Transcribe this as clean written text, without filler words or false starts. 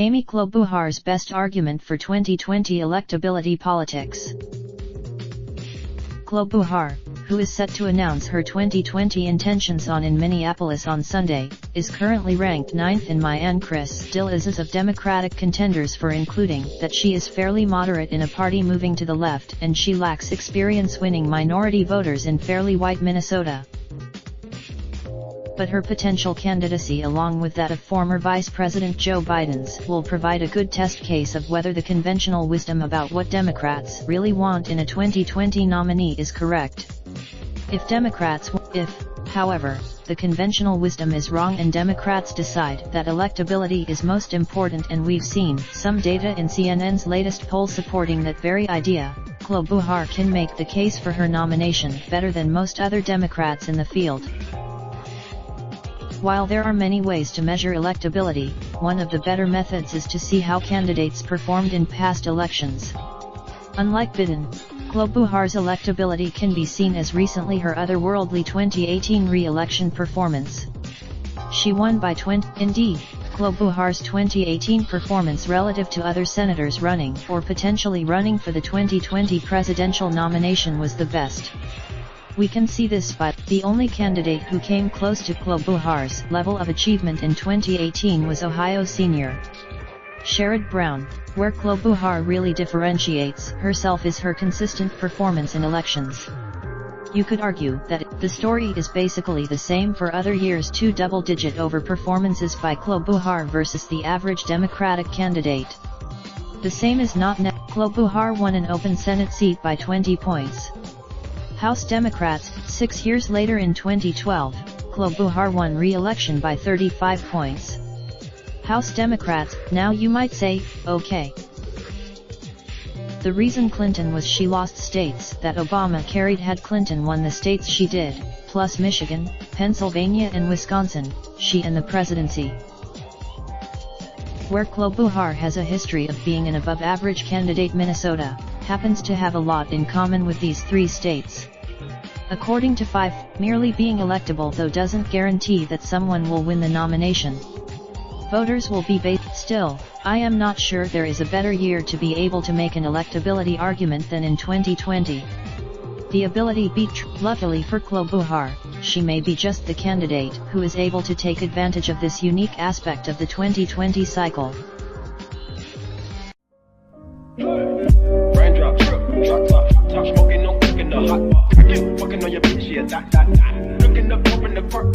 Amy Klobuchar's best argument for 2020 electability politics. Klobuchar, who is set to announce her 2020 intentions in Minneapolis on Sunday, is currently ranked 9th in my and Chris still is of Democratic contenders for, including that she is fairly moderate in a party moving to the left and she lacks experience winning minority voters in fairly white Minnesota. But her potential candidacy, along with that of former Vice President Joe Biden's, will provide a good test case of whether the conventional wisdom about what Democrats really want in a 2020 nominee is correct. However, the conventional wisdom is wrong and Democrats decide that electability is most important, and we've seen some data in CNN's latest poll supporting that very idea, Klobuchar can make the case for her nomination better than most other Democrats in the field. While there are many ways to measure electability, one of the better methods is to see how candidates performed in past elections. Unlike Biden, Klobuchar's electability can be seen as recently her otherworldly 2018 re-election performance. She won by 20. Indeed, Klobuchar's 2018 performance relative to other senators running or potentially running for the 2020 presidential nomination was the best. We can see this by the only candidate who came close to Klobuchar's level of achievement in 2018 was Ohio senior Sherrod Brown. Where Klobuchar really differentiates herself is her consistent performance in elections. You could argue that the story is basically the same for other years too: double-digit over performances by Klobuchar versus the average Democratic candidate. The same is not Klobuchar won an open Senate seat by 20 points. House Democrats, 6 years later in 2012, Klobuchar won re-election by 35 points. House Democrats, now you might say, okay. The reason Clinton was she lost states that Obama carried. Had Clinton won the states she did, plus Michigan, Pennsylvania and Wisconsin, she and the presidency. Where Klobuchar has a history of being an above-average candidate, Minnesota happens to have a lot in common with these three states. According to 5, merely being electable though doesn't guarantee that someone will win the nomination. Voters will be based. Still, I am not sure there is a better year to be able to make an electability argument than in 2020. The ability beat. Luckily for Klobuchar, she may be just the candidate who is able to take advantage of this unique aspect of the 2020 cycle. Raindrops, drop top smoking, no cooking the hot pot. Fucking on your bitch, yeah, that. Looking up, open the park.